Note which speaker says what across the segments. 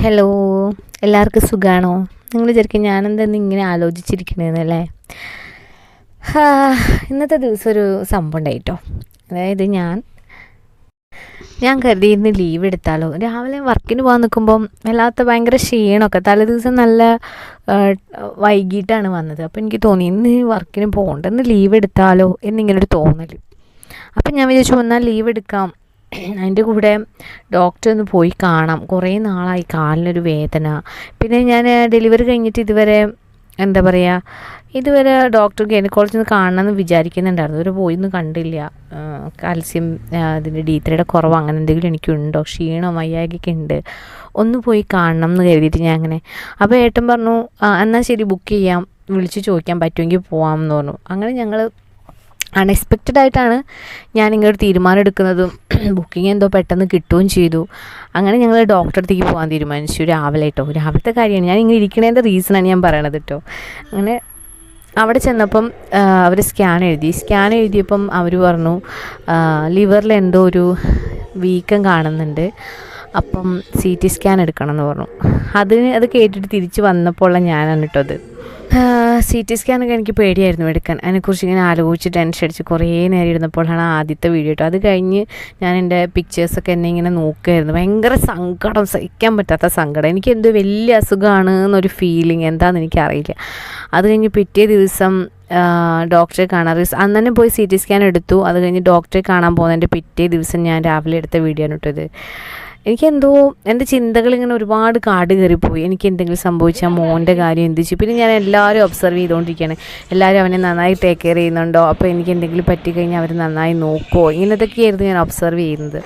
Speaker 1: Hello, എല്ലാവർക്കും സുഖമാണോ? നിങ്ങൾ വിചാരിക്കും ഞാനെന്തെന്ന് ഇങ്ങനെ ആലോചിച്ചിരിക്കണേന്നല്ലേ? ഇന്നത്തെ ദിവസം ഒരു സംഭവം ഉണ്ടായിട്ടോ. അതായത് ഞാൻ കരുതി ഇന്ന് ലീവ് എടുത്താലോ. രാവിലെ വർക്കിന് പോകാൻ നിൽക്കുമ്പം വല്ലാത്ത ഭയങ്കര ക്ഷീണമൊക്കെ, തലേ ദിവസം നല്ല വൈകിട്ടാണ് വന്നത്. അപ്പോൾ എനിക്ക് തോന്നി ഇന്ന് വർക്കിന് പോകണ്ട, ഇന്ന് ലീവ് എടുത്താലോ എന്നിങ്ങനൊരു തോന്നൽ. അപ്പം ഞാൻ വിചാരിച്ചു എന്നാൽ ലീവ് എടുക്കാം. അതിൻ്റെ കൂടെ ഡോക്ടറെ ഒന്ന് പോയി കാണാം. കുറേ നാളായി കാലിനൊരു വേദന. പിന്നെ ഞാൻ ഡെലിവറി കഴിഞ്ഞിട്ട് ഇതുവരെ ഡോക്ടർ ഗൈനക്കോളജിൽ നിന്ന് കാണണമെന്ന് വിചാരിക്കുന്നുണ്ടായിരുന്നു. ഇതുവരെ പോയിന്ന് കണ്ടില്ല. കാൽസ്യം അതിൻ്റെ D3യുടെ കുറവ് അങ്ങനെ എന്തെങ്കിലും എനിക്കുണ്ടോ, ക്ഷീണം വയ്യായ്കയൊക്കെ ഉണ്ട്, ഒന്ന് പോയി കാണണം എന്ന് കരുതിയിട്ട് ഞാൻ അങ്ങനെ. അപ്പോൾ ഏട്ടൻ പറഞ്ഞു എന്നാൽ ശരി ബുക്ക് ചെയ്യാം, വിളിച്ച് ചോദിക്കാൻ പറ്റുമെങ്കിൽ പോകാമെന്ന് പറഞ്ഞു. അങ്ങനെ ഞങ്ങൾ അൺഎക്സ്പെക്റ്റഡ് ആയിട്ടാണ് ഞാനിങ്ങോട്ട് തീരുമാനം എടുക്കുന്നതും ബുക്കിംഗ് എന്തോ പെട്ടെന്ന് കിട്ടുകയും ചെയ്തു. അങ്ങനെ ഞങ്ങൾ ഡോക്ടറെ അടുത്തേക്ക് പോകാൻ തീരുമാനിച്ചു. രാവിലത്തെ കാര്യമാണ്, ഞാൻ ഇങ്ങനെ ഇരിക്കണതിൻ്റെ റീസണാണ് ഞാൻ പറയണത് കേട്ടോ. അങ്ങനെ അവിടെ ചെന്നപ്പം അവർ സ്കാൻ എഴുതിയപ്പം അവർ പറഞ്ഞു ലിവറിൽ എന്തോ ഒരു വീക്കം കാണുന്നുണ്ട്, അപ്പം CT സ്കാൻ എടുക്കണം എന്ന് പറഞ്ഞു. അത് കേട്ടിട്ട് തിരിച്ച് വന്നപ്പോൾ ഞാനാണ് കേട്ടോ അത്. CT സ്കാനൊക്കെ എനിക്ക് പേടിയായിരുന്നു എടുക്കാൻ. അതിനെക്കുറിച്ച് ഇങ്ങനെ ആലോചിച്ച് ടെൻഷൻ അടിച്ച് കുറേ നേരം ഇരുന്നപ്പോഴാണ് ആദ്യത്തെ വീഡിയോ കേട്ടോ. അത് കഴിഞ്ഞ് ഞാൻ എൻ്റെ പിക്ചേഴ്സൊക്കെ എന്നെ ഇങ്ങനെ നോക്കുമായിരുന്നു. ഭയങ്കര സങ്കടം, സഹിക്കാൻ പറ്റാത്ത സങ്കടം. എനിക്ക് എന്തോ വലിയ അസുഖമാണ് എന്നൊരു ഫീലിംഗ്, എന്താണെന്ന് എനിക്കറിയില്ല. അത് കഴിഞ്ഞ് പിറ്റേ ദിവസം ഡോക്ടറെ കാണാൻ അന്ന് തന്നെ പോയി CT സ്കാൻ എടുത്തു. അത് കഴിഞ്ഞ് ഡോക്ടറെ കാണാൻ പോകുന്നതിൻ്റെ പിറ്റേ ദിവസം ഞാൻ രാവിലെ എടുത്ത വീഡിയോ ആണ് കേട്ടത്. എനിക്കെന്തോ എൻ്റെ ചിന്തകളിങ്ങനെ ഒരുപാട് കാട് കയറിപ്പോയി. എനിക്ക് എന്തെങ്കിലും സംഭവിച്ചാൽ മോൻ്റെ കാര്യം എന്ത് ചെയ്യും. പിന്നെ ഞാൻ എല്ലാവരും ഒബ്സർവ് ചെയ്തുകൊണ്ടിരിക്കുകയാണ്. എല്ലാവരും അവനെ നന്നായി ടേക്ക് കെയർ ചെയ്യുന്നുണ്ടോ, അപ്പോൾ എനിക്ക് എന്തെങ്കിലും പറ്റിക്കഴിഞ്ഞാൽ അവർ നന്നായി നോക്കുമോ, ഇങ്ങനത്തൊക്കെയായിരുന്നു ഞാൻ ഒബ്സർവ് ചെയ്യുന്നത്.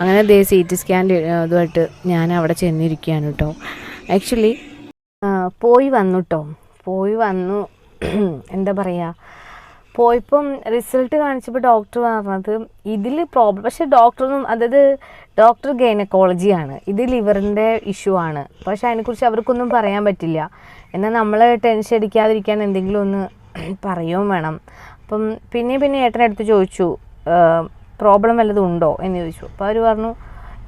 Speaker 1: അങ്ങനെ CT സ്കാൻ്റെ ഇതുമായിട്ട് ഞാൻ അവിടെ ചെന്നിരിക്കുകയാണ് കേട്ടോ. ആക്ച്വലി പോയി വന്നു എന്താ പറയുക, പോയപ്പം റിസൾട്ട് കാണിച്ചപ്പോൾ ഡോക്ടർ പറഞ്ഞത് ഇതിൽ പ്രോബ്ലം, പക്ഷേ ഡോക്ടർ ഗൈനക്കോളജിയാണ്, ഇത് ലിവറിൻ്റെ ഇഷ്യൂ ആണ്. പക്ഷേ അതിനെക്കുറിച്ച് അവർക്കൊന്നും പറയാൻ പറ്റില്ല. എന്നാൽ നമ്മൾ ടെൻഷൻ അടിക്കാതിരിക്കാൻ എന്തെങ്കിലും ഒന്ന് പറയുകയും വേണം. അപ്പം പിന്നെ ഏട്ടനടുത്ത് ചോദിച്ചു പ്രോബ്ലം വല്ലതും ഉണ്ടോ എന്ന് ചോദിച്ചു. അപ്പോൾ അവർ പറഞ്ഞു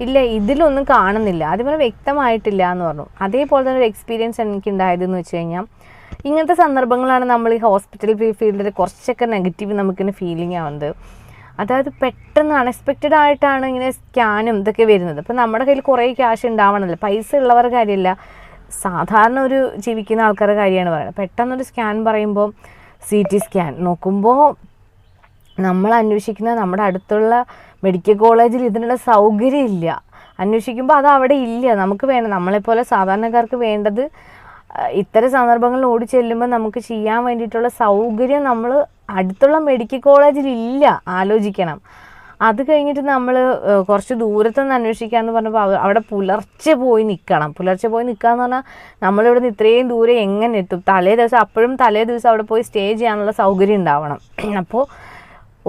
Speaker 1: ഇല്ല, ഇതിലൊന്നും കാണുന്നില്ല, അതുപോലെ വ്യക്തമായിട്ടില്ല എന്ന് പറഞ്ഞു. അതേപോലെ തന്നെ ഒരു എക്സ്പീരിയൻസ് എനിക്കുണ്ടായതെന്ന് വെച്ച് കഴിഞ്ഞാൽ, ഇങ്ങനത്തെ സന്ദർഭങ്ങളാണ് നമ്മൾ ഈ ഹോസ്പിറ്റൽ ഫീൽഡിൽ കുറച്ചൊക്കെ നെഗറ്റീവ് നമുക്കിങ്ങനെ ഫീലിംഗ് ആവുന്നത്. അതായത് പെട്ടെന്ന് അൺഎക്സ്പെക്റ്റഡ് ആയിട്ടാണ് ഇങ്ങനെ സ്കാനും ഇതൊക്കെ വരുന്നത്. അപ്പോൾ നമ്മുടെ കയ്യിൽ കുറേ ക്യാഷ് ഉണ്ടാവണമല്ലോ, പൈസ ഉള്ളവരുടെ കാര്യമല്ല, സാധാരണ ഒരു ജീവിക്കുന്ന ആൾക്കാരുടെ കാര്യമാണ് പറയുന്നത്. പെട്ടെന്നൊരു സ്കാൻ പറയുമ്പോൾ CT സ്കാൻ നോക്കുമ്പോൾ നമ്മൾ അന്വേഷിക്കുന്ന നമ്മുടെ അടുത്തുള്ള മെഡിക്കൽ കോളേജിൽ ഇതിനുള്ള സൗകര്യം ഇല്ല. അന്വേഷിക്കുമ്പോൾ അത് അവിടെ ഇല്ല. നമുക്ക് വേണം, നമ്മളെപ്പോലെ സാധാരണക്കാർക്ക് വേണ്ടത് ഇത്തരം സന്ദർഭങ്ങളിൽ ഓടി ചെല്ലുമ്പോൾ നമുക്ക് ചെയ്യാൻ വേണ്ടിയിട്ടുള്ള സൗകര്യം നമ്മൾ അടുത്തുള്ള മെഡിക്കൽ കോളേജിൽ ഇല്ല. ആലോചിക്കണം. അത് കഴിഞ്ഞിട്ട് നമ്മൾ കുറച്ച് ദൂരത്തുനിന്ന് അന്വേഷിക്കാമെന്ന് പറഞ്ഞപ്പോൾ അവിടെ പുലർച്ചെ പോയി നിൽക്കുക എന്ന് പറഞ്ഞാൽ നമ്മളിവിടെ നിന്ന് ഇത്രയും ദൂരം എങ്ങനെ എത്തും? തലേ ദിവസം അവിടെ പോയി സ്റ്റേ ചെയ്യാനുള്ള സൗകര്യം ഉണ്ടാവണം. അപ്പോൾ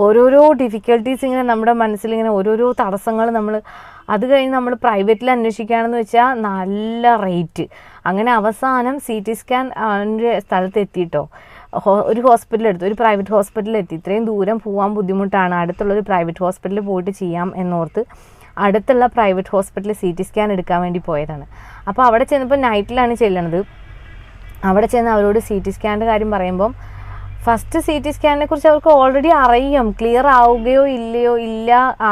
Speaker 1: ഓരോരോ ഡിഫിക്കൽട്ടീസ് ഇങ്ങനെ നമ്മുടെ മനസ്സിലിങ്ങനെ ഓരോരോ തടസ്സങ്ങൾ അത് കഴിഞ്ഞ് നമ്മൾ പ്രൈവറ്റിൽ അന്വേഷിക്കുകയാണെന്ന് വെച്ചാൽ നല്ല റേറ്റ്. അങ്ങനെ അവസാനം CT സ്കാൻ അതിൻ്റെ സ്ഥലത്ത് എത്തിയിട്ടോ. ഒരു പ്രൈവറ്റ് ഹോസ്പിറ്റലിൽ എത്തി. ഇത്രയും ദൂരം പോകാൻ ബുദ്ധിമുട്ടാണ്, അടുത്തുള്ളൊരു പ്രൈവറ്റ് ഹോസ്പിറ്റലിൽ പോയിട്ട് ചെയ്യാം എന്നോർത്ത് അടുത്തുള്ള പ്രൈവറ്റ് ഹോസ്പിറ്റലിൽ CT സ്കാൻ എടുക്കാൻ വേണ്ടി പോയതാണ്. അപ്പോൾ അവിടെ ചെന്നപ്പോൾ നൈറ്റിലാണ് ചെല്ലണത്. അവിടെ ചെന്ന് അവരോട് CT സ്കാനിൻ്റെ കാര്യം പറയുമ്പം ഫസ്റ്റ് CT സ്കാനിനെ കുറിച്ച് അവർക്ക് ഓൾറെഡി അറിയാം, ക്ലിയർ ആവുകയോ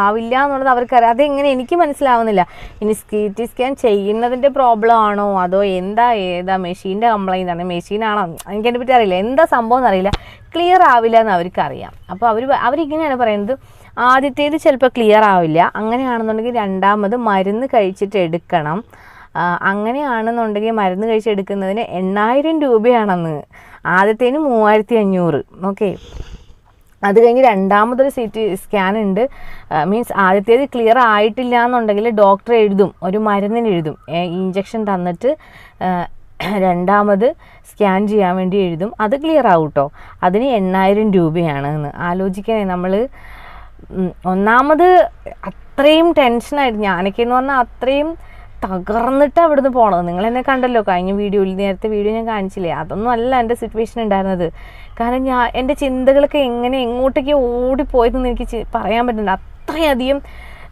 Speaker 1: ആവില്ല എന്നുള്ളത് അവർക്കറിയാം. അതെങ്ങനെ എനിക്ക് മനസ്സിലാവുന്നില്ല. ഇനി CT സ്കാൻ ചെയ്യുന്നതിൻ്റെ പ്രോബ്ലം ആണോ അതോ ഏതാ മെഷീൻ്റെ കംപ്ലൈൻ്റ് ആണ്, മെഷീനാണോ, എനിക്കതിനെ പറ്റി അറിയില്ല, എന്താ സംഭവം എന്നറിയില്ല. ക്ലിയർ ആവില്ല എന്ന് അവർക്കറിയാം. അപ്പോൾ അവരിങ്ങനെയാണ് പറയുന്നത്, ആദ്യത്തേത് ചിലപ്പോൾ ക്ലിയർ ആവില്ല, അങ്ങനെയാണെന്നുണ്ടെങ്കിൽ രണ്ടാമത് മരുന്ന് കഴിച്ചിട്ട് എടുക്കണം, അങ്ങനെയാണെന്നുണ്ടെങ്കിൽ മരുന്ന് കഴിച്ചെടുക്കുന്നതിന് 8000 രൂപയാണെന്ന്, ആദ്യത്തേന് 3500. ഓക്കെ, അത് കഴിഞ്ഞ് രണ്ടാമതൊരു CT സ്കാൻ ഉണ്ട്. മീൻസ് ആദ്യത്തേത് ക്ലിയർ ആയിട്ടില്ല എന്നുണ്ടെങ്കിൽ ഡോക്ടർ ഒരു മരുന്നിന് എഴുതും, ഇഞ്ചക്ഷൻ തന്നിട്ട് രണ്ടാമത് സ്കാൻ ചെയ്യാൻ വേണ്ടി എഴുതും. അത് ക്ലിയർ ആവും കേട്ടോ. അതിന് 8000 രൂപയാണ് എന്ന് ആലോചിക്കണേ. നമ്മൾ ഒന്നാമത് അത്രയും ടെൻഷനായിട്ട് ഞാനൊക്കെ എന്ന് പറഞ്ഞാൽ അത്രയും തകർന്നിട്ട് അവിടുന്ന് പോകണത്. നിങ്ങളെന്നെ കണ്ടല്ലോ കഴിഞ്ഞ നേരത്തെ വീഡിയോ ഞാൻ കാണിച്ചില്ലേ, അതൊന്നും അല്ല എൻ്റെ സിറ്റുവേഷൻ ഉണ്ടായിരുന്നത്. കാരണം എൻ്റെ ചിന്തകളൊക്കെ എങ്ങോട്ടേക്ക് ഓടിപ്പോയതെന്ന് എനിക്ക് പറയാൻ പറ്റുന്നുണ്ട്. അത്രയധികം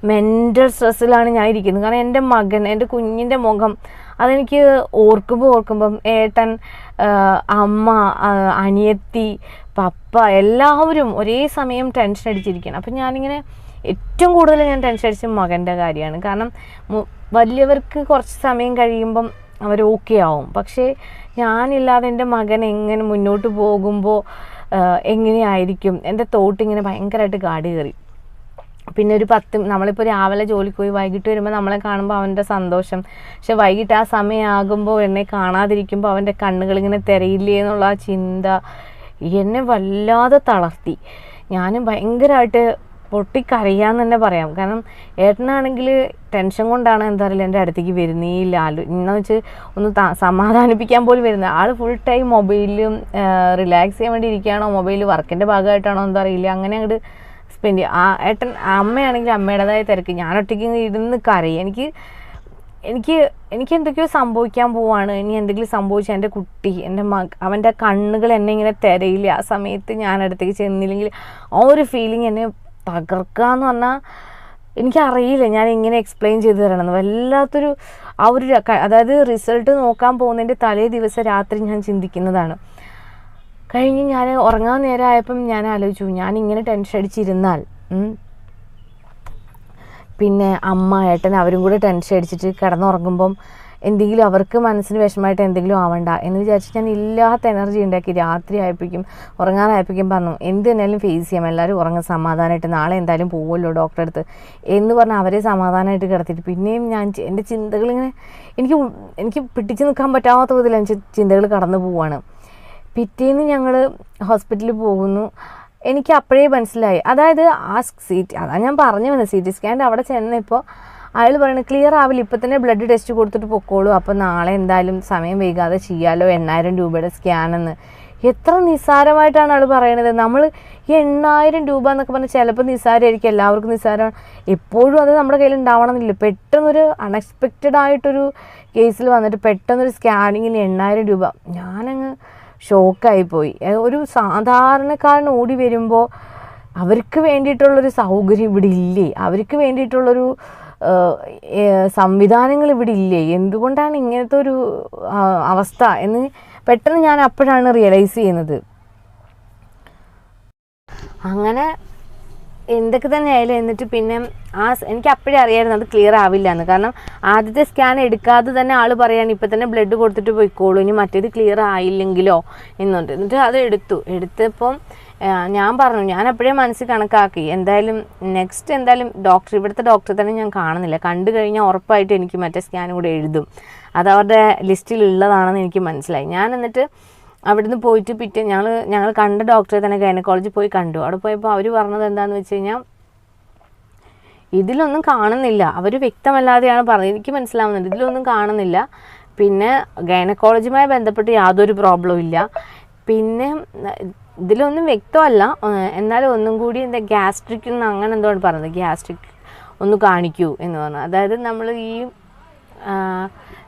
Speaker 1: മെൻ്റൽ സ്ട്രെസ്സിലാണ് ഞാൻ ഇരിക്കുന്നത്. കാരണം എൻ്റെ മകൻ, എൻ്റെ കുഞ്ഞിൻ്റെ മുഖം അതെനിക്ക് ഓർക്കുമ്പം ഏട്ടൻ, അമ്മ, അനിയത്തി, പപ്പ എല്ലാവരും ഒരേ സമയം ടെൻഷൻ അടിച്ചിരിക്കുകയാണ്. അപ്പം ഞാനിങ്ങനെ ഏറ്റവും കൂടുതൽ ഞാൻ ടെൻഷൻ അടിച്ച മകൻ്റെ കാര്യമാണ്. കാരണം വലിയവർക്ക് കുറച്ച് സമയം കഴിയുമ്പം അവർ ഓക്കെ ആവും. പക്ഷേ ഞാനില്ലാതെ എൻ്റെ മകൻ എങ്ങനെ മുന്നോട്ട് പോകുമ്പോൾ എങ്ങനെയായിരിക്കും, എൻ്റെ തോട്ടിങ്ങനെ ഭയങ്കരമായിട്ട് കാട് കയറി. പിന്നെ ഒരു നമ്മളിപ്പോൾ രാവിലെ ജോലിക്ക് പോയി വൈകിട്ട് വരുമ്പോൾ നമ്മളെ കാണുമ്പോൾ അവൻ്റെ സന്തോഷം, പക്ഷെ വൈകിട്ട് ആ സമയമാകുമ്പോൾ എന്നെ കാണാതിരിക്കുമ്പോൾ അവൻ്റെ കണ്ണുകളിങ്ങനെ തിരയില്ലേ എന്നുള്ള ആ ചിന്ത എന്നെ വല്ലാതെ തളർത്തി. ഞാനും ഭയങ്കരമായിട്ട് പൊട്ടിക്കരയാന്ന് തന്നെ പറയാം. കാരണം ഏട്ടനാണെങ്കിൽ ടെൻഷൻ കൊണ്ടാണ് എന്താ അറിയില്ല എൻ്റെ അടുത്തേക്ക് വരുന്നേയില്ല. എന്ന് വെച്ച് ഒന്ന് സമാധാനിപ്പിക്കാൻ പോലും വരുന്നത്. ആൾ ഫുൾ ടൈം മൊബൈലിലും റിലാക്സ് ചെയ്യാൻ വേണ്ടി ഇരിക്കുകയാണോ, മൊബൈൽ വർക്കിൻ്റെ ഭാഗമായിട്ടാണോ എന്താ അറിയില്ല, അങ്ങനെ അങ്ങോട്ട് സ്പെൻഡ് ചെയ്യും. ഏട്ടൻ അമ്മയാണെങ്കിൽ അമ്മയുടേതായ തിരക്ക്, ഞാൻ ഒറ്റയ്ക്ക് ഇരുന്ന് കരയും. എനിക്ക് എന്തൊക്കെയോ സംഭവിക്കാൻ പോവാണ്. ഇനി എന്തെങ്കിലും സംഭവിച്ചാൽ എൻ്റെ കുട്ടി, അവൻ്റെ കണ്ണുകൾ എന്നെ ഇങ്ങനെ തിരയില്ല. ആ സമയത്ത് ഞാൻ അടുത്തേക്ക് ചെന്നില്ലെങ്കിൽ ആ ഒരു ഫീലിംഗ് എന്നെ തകർക്കുക എന്ന് പറഞ്ഞാൽ എനിക്കറിയില്ല ഞാൻ എങ്ങനെ എക്സ്പ്ലെയിൻ ചെയ്ത് തരണമെന്ന്. വല്ലാത്തൊരു അതായത് റിസൾട്ട് നോക്കാൻ പോകുന്നതിൻ്റെ തലേ ദിവസം രാത്രി ഞാൻ ചിന്തിക്കുന്നതാണ്. കഴിഞ്ഞ് ഞാൻ ഉറങ്ങാൻ നേരമായപ്പം ഞാൻ ആലോചിച്ചു, ഞാനിങ്ങനെ ടെൻഷൻ അടിച്ചിരുന്നാൽ പിന്നെ അമ്മ, ഏട്ടൻ അവരും കൂടെ ടെൻഷൻ അടിച്ചിട്ട് കിടന്നുറങ്ങുമ്പം എന്തെങ്കിലും അവർക്ക് മനസ്സിന് വിഷമമായിട്ട് എന്തെങ്കിലും ആവണ്ട എന്ന് വിചാരിച്ച് ഞാൻ ഇല്ലാത്ത എനർജി ഉണ്ടാക്കി. രാത്രി ഉറങ്ങാനായപ്പോഴേക്കും പറഞ്ഞു എന്ത് തന്നെയാലും ഫേസ് ചെയ്യാം, എല്ലാവരും ഉറങ്ങാൻ സമാധാനമായിട്ട്, നാളെ എന്തായാലും പോകുമല്ലോ ഡോക്ടറെ അടുത്ത് എന്ന് പറഞ്ഞ് അവരെ സമാധാനമായിട്ട് കിടത്തിയിട്ട് പിന്നെയും എൻ്റെ ചിന്തകളിങ്ങനെ എനിക്ക് പിടിച്ച് നിൽക്കാൻ പറ്റാത്ത വിധത്തിൽ എൻ്റെ ചിന്തകൾ കടന്നു പോവുകയാണ്. പിറ്റേന്ന് ഞങ്ങൾ ഹോസ്പിറ്റലിൽ പോകുന്നു. എനിക്ക് അപ്പോഴേ മനസ്സിലായി, അതായത് അതാ ഞാൻ പറഞ്ഞു വന്നത്, CT സ്കാൻ്റെ അവിടെ ചെന്നപ്പോൾ അയാൾ പറയുന്നത് ക്ലിയർ ആവില്ല, ഇപ്പം തന്നെ ബ്ലഡ് ടെസ്റ്റ് കൊടുത്തിട്ട് പൊക്കോളൂ, അപ്പോൾ നാളെ എന്തായാലും സമയം വൈകാതെ ചെയ്യാമല്ലോ, 8000 രൂപയുടെ സ്കാനെന്ന്. എത്ര നിസ്സാരമായിട്ടാണ് ആൾ പറയണത്. നമ്മൾ ഈ 8000 രൂപ എന്നൊക്കെ പറഞ്ഞാൽ ചിലപ്പോൾ നിസ്സാരമായിരിക്കും, എല്ലാവർക്കും നിസ്സാരമാണ്. എപ്പോഴും അത് നമ്മുടെ കയ്യിൽ ഉണ്ടാവണമെന്നില്ല. പെട്ടെന്നൊരു അൺഎക്സ്പെക്റ്റഡ് ആയിട്ടൊരു കേസിൽ വന്നിട്ട് പെട്ടെന്നൊരു സ്കാനിങ്ങിന് 8000 രൂപ, ഞാനങ്ങ് ഷോക്കായിപ്പോയി. ഒരു സാധാരണക്കാരൻ ഓടി വരുമ്പോൾ അവർക്ക് വേണ്ടിയിട്ടുള്ളൊരു സൗകര്യം ഇവിടെ ഇല്ലേ, അവർക്ക് വേണ്ടിയിട്ടുള്ളൊരു സംവിധാനങ്ങൾ ഇവിടെ ഇല്ലേ, എന്തുകൊണ്ടാണ് ഇങ്ങനത്തെ ഒരു അവസ്ഥ എന്ന് പെട്ടെന്ന് ഞാൻ അപ്പോഴാണ് റിയലൈസ് ചെയ്യുന്നത്. അങ്ങനെ എന്തൊക്കെ തന്നെ ആയാലും എന്നിട്ട് പിന്നെ എനിക്ക് അപ്പോഴേ അറിയായിരുന്നു അത് ക്ലിയർ ആവില്ല എന്ന്. കാരണം ആദ്യത്തെ സ്കാൻ എടുക്കാതെ തന്നെ ആൾ പറയാണ് ഇപ്പം തന്നെ ബ്ലഡ് കൊടുത്തിട്ട് പോയിക്കോളൂ, ഇനി മറ്റേത് ക്ലിയർ ആയില്ലെങ്കിലോ എന്നുണ്ട്. എന്നിട്ട് അത് എടുത്തപ്പം ഞാൻ പറഞ്ഞു, ഞാൻ അപ്പോഴേ മനസ്സിൽ കണക്കാക്കി എന്തായാലും ഇവിടുത്തെ ഡോക്ടറെ തന്നെ ഞാൻ കാണുന്നില്ല, കണ്ടു കഴിഞ്ഞാൽ ഉറപ്പായിട്ട് എനിക്ക് മറ്റേ സ്കാനും കൂടെ എഴുതും, അത് അവരുടെ ലിസ്റ്റിലുള്ളതാണെന്ന് എനിക്ക് മനസ്സിലായി. ഞാൻ എന്നിട്ട് അവിടുന്ന് പോയിട്ട് ഞങ്ങൾ കണ്ട ഡോക്ടറെ തന്നെ ഗൈനക്കോളജി പോയി കണ്ടു. അവിടെ പോയപ്പോൾ അവർ പറഞ്ഞത് എന്താണെന്ന് വെച്ച് കഴിഞ്ഞാൽ ഇതിലൊന്നും കാണുന്നില്ല, അവർ വ്യക്തമല്ലാതെയാണ് പറഞ്ഞത്, എനിക്ക് മനസ്സിലാവുന്നുണ്ട്, ഇതിലൊന്നും കാണുന്നില്ല. പിന്നെ ഗൈനക്കോളജിയുമായി ബന്ധപ്പെട്ട് യാതൊരു പ്രോബ്ലവും ഇല്ല, പിന്നെ ഇതിലൊന്നും വ്യക്തമല്ല, എന്നാലും ഒന്നും കൂടി ഗ്യാസ്ട്രിക് എന്ന് അങ്ങനെ എന്താണ് പറഞ്ഞത്, ഗ്യാസ്ട്രിക് ഒന്ന് കാണിക്കൂ എന്ന് പറഞ്ഞു. അതായത് നമ്മൾ ഈ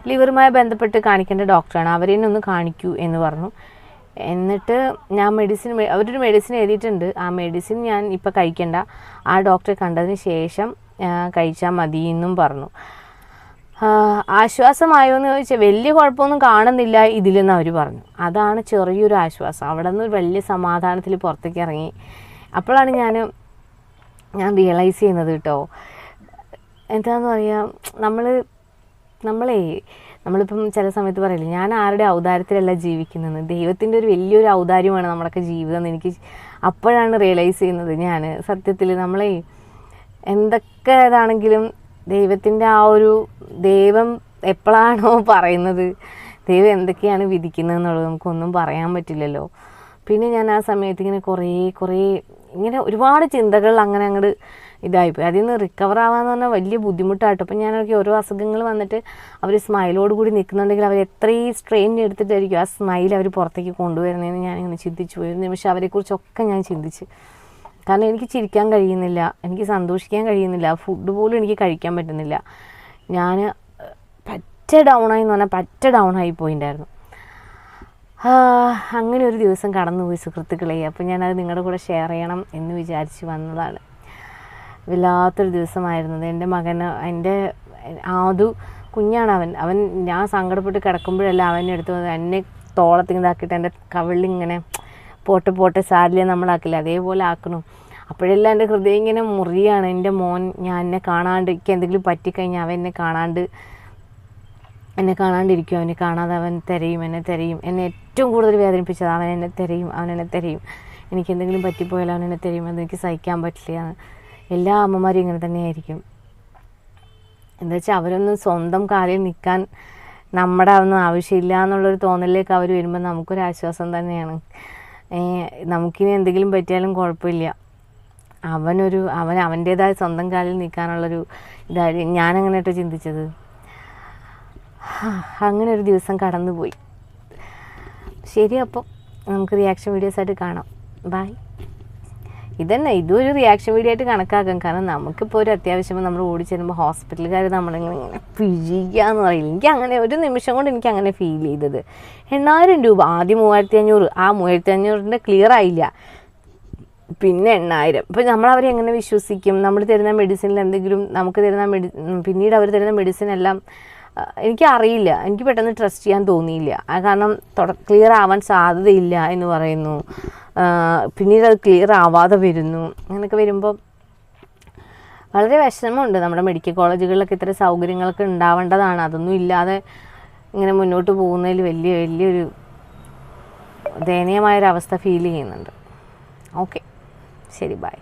Speaker 1: ലിവറുമായി ബന്ധപ്പെട്ട് കാണിക്കേണ്ട ഡോക്ടറാണ്, അവരെ ഒന്ന് കാണിക്കൂ എന്ന് പറഞ്ഞു. എന്നിട്ട് ഞാൻ അവരൊരു മെഡിസിൻ എഴുതിയിട്ടുണ്ട്, ആ മെഡിസിൻ ഞാൻ ഇപ്പം കഴിക്കണ്ട, ആ ഡോക്ടറെ കണ്ടതിന് ശേഷം കഴിച്ചാൽ മതി എന്നും പറഞ്ഞു. ആശ്വാസമായോ എന്ന് ചോദിച്ചാൽ വലിയ കുഴപ്പമൊന്നും കാണുന്നില്ല ഇതിലെന്ന് അവർ പറഞ്ഞു. അതാണ് ചെറിയൊരു ആശ്വാസം. അവിടെ നിന്ന് വലിയ സമാധാനത്തിൽ പുറത്തേക്ക് ഇറങ്ങി. അപ്പോഴാണ് ഞാൻ റിയലൈസ് ചെയ്യുന്നത് കേട്ടോ, എന്താണെന്ന് പറയാം, നമ്മളിപ്പം ചില സമയത്ത് പറയില്ലേ, ഞാൻ ആരുടെ ഔദാര്യത്തിലല്ല ജീവിക്കുന്നത്, ദൈവത്തിൻ്റെ ഒരു വലിയൊരു ഔദാര്യമാണ് നമ്മുടെയൊക്കെ ജീവിതം എന്ന് എനിക്ക് അപ്പോഴാണ് റിയലൈസ് ചെയ്യുന്നത്. ഞാൻ സത്യത്തിൽ എന്തൊക്കെ ഇതാണെങ്കിലും ദൈവത്തിൻ്റെ ആ ഒരു ദൈവം എപ്പോഴാണോ പറയുന്നത്, ദൈവം എന്തൊക്കെയാണ് വിധിക്കുന്നത് എന്നുള്ളത് നമുക്കൊന്നും പറയാൻ പറ്റില്ലല്ലോ. പിന്നെ ഞാൻ ആ സമയത്ത് ഇങ്ങനെ കുറേ ഇങ്ങനെ ഒരുപാട് ചിന്തകൾ അങ്ങോട്ട് ഇതായിപ്പോയി. അതിൽ നിന്ന് റിക്കവർ ആവാന്ന് പറഞ്ഞാൽ വലിയ ബുദ്ധിമുട്ടായിട്ടോ. അപ്പം ഞാനൊക്കെ ഓരോ അസുഖങ്ങൾ വന്നിട്ട് അവർ സ്മൈലോട് കൂടി നിൽക്കുന്നുണ്ടെങ്കിൽ അവർ എത്രയും സ്ട്രെയിൻ എടുത്തിട്ടായിരിക്കും ആ സ്മൈൽ അവർ പുറത്തേക്ക് കൊണ്ടുവരുന്നതെന്ന് ഞാനിങ്ങനെ ചിന്തിച്ചു പോയി. ഒരു നിമിഷം അവരെക്കുറിച്ചൊക്കെ ഞാൻ ചിന്തിച്ച്. കാരണം എനിക്ക് ചിരിക്കാൻ കഴിയുന്നില്ല, എനിക്ക് സന്തോഷിക്കാൻ കഴിയുന്നില്ല, ഫുഡ് പോലും എനിക്ക് കഴിക്കാൻ പറ്റുന്നില്ല. ഞാൻ പറ്റ ഡൗൺ ആയി പോയിണ്ടായിരുന്നു. അങ്ങനെ ഒരു ദിവസം കടന്നുപോയി സുഹൃത്തുക്കളെ. അപ്പം ഞാനത് നിങ്ങളുടെ കൂടെ ഷെയർ ചെയ്യണം എന്ന് വിചാരിച്ച് വന്നതാണ്. വല്ലാത്തൊരു ദിവസമായിരുന്നത്. എൻ്റെ മകന് ആദു കുഞ്ഞാണ് അവൻ ഞാൻ സങ്കടപ്പെട്ട് കിടക്കുമ്പോഴെല്ലാം അവനെടുത്ത് എന്നെ തോളത്തിങ്ങതാക്കിയിട്ട് എൻ്റെ കവിളിങ്ങനെ പോട്ടെ സാരില്ല നമ്മളാക്കില്ല അതേപോലെ ആക്കണം. അപ്പോഴെല്ലാം എൻ്റെ ഹൃദയം ഇങ്ങനെ മുറിയാണ്. എൻ്റെ മോൻ എന്നെ കാണാണ്ട് എനിക്ക് എന്തെങ്കിലും പറ്റിക്കഴിഞ്ഞാൽ അവൻ എന്നെ കാണാണ്ടിരിക്കും. അവനെ കാണാതെ അവൻ എന്നെ തിരയും. എന്നെ ഏറ്റവും കൂടുതൽ വേദനിപ്പിച്ചത് അവൻ എന്നെ തിരയും. എനിക്ക് എന്തെങ്കിലും പറ്റിപ്പോയാൽ അവൻ എന്നെ തിരയും. അതെനിക്ക് സഹിക്കാൻ പറ്റില്ല. എല്ലാ അമ്മമാരും ഇങ്ങനെ തന്നെയായിരിക്കും. എന്താ വെച്ചാൽ അവരൊന്നും സ്വന്തം കാലിൽ നിൽക്കാൻ നമ്മുടെ ഒന്നും ആവശ്യമില്ല എന്നുള്ളൊരു തോന്നലിലേക്ക് അവർ വരുമ്പോൾ നമുക്കൊരാശ്വാസം തന്നെയാണ്. നമുക്കിനി എന്തെങ്കിലും പറ്റിയാലും കുഴപ്പമില്ല, അവൻ്റേതായ സ്വന്തം കാലിൽ നിൽക്കാനുള്ളൊരു ഇതായി ഞാനങ്ങനെ കേട്ടോ ചിന്തിച്ചത്. അങ്ങനെ ഒരു ദിവസം കടന്നുപോയി. ശരി, അപ്പോൾ നമുക്ക് റിയാക്ഷൻ വീഡിയോസായിട്ട് കാണാം. ബൈ. ഇതും ഒരു റിയാക്ഷൻ വീഡിയോ ആയിട്ട് കണക്കാക്കാം. കാരണം നമുക്കിപ്പോൾ ഒരു അത്യാവശ്യം നമ്മൾ ഓടിച്ചെല്ലുമ്പോൾ ഹോസ്പിറ്റലുകാർ നമ്മളിങ്ങനെ പിഴിയുക എന്ന് പറയില്ല. എനിക്ക് അങ്ങനെ ഒരു നിമിഷം കൊണ്ട് എനിക്ക് അങ്ങനെ ഫീൽ ചെയ്തത്. 8,000 രൂപ, ആദ്യം 3,500, ആ 3,500 ക്ലിയർ ആയില്ല, പിന്നെ 8,000. ഇപ്പോൾ നമ്മളവരെ എങ്ങനെ വിശ്വസിക്കും? നമ്മൾ തരുന്ന മെഡിസിനിൽ എന്തെങ്കിലും പിന്നീട് അവർ തരുന്ന മെഡിസിൻ എല്ലാം എനിക്കറിയില്ല. എനിക്ക് പെട്ടെന്ന് ട്രസ്റ്റ് ചെയ്യാൻ തോന്നിയില്ല. കാരണം ക്ലിയർ ആവാൻ സാധ്യതയില്ല എന്ന് പറയുന്നു. പിന്നീട് അത് ക്ലിയർ ആവാതെ വരുന്നു. അങ്ങനെയൊക്കെ വരുമ്പോൾ വളരെ വിഷമമുണ്ട്. നമ്മുടെ മെഡിക്കൽ കോളേജുകളിലൊക്കെ ഇത്തരം സൗകര്യങ്ങളൊക്കെ ഉണ്ടാവേണ്ടതാണ്. അതൊന്നും ഇല്ലാതെ ഇങ്ങനെ മുന്നോട്ട് പോകുന്നതിൽ വലിയൊരു ദയനീയമായൊരവസ്ഥ ഫീൽ ചെയ്യുന്നുണ്ട്. ഓക്കെ, ശരി, ബൈ.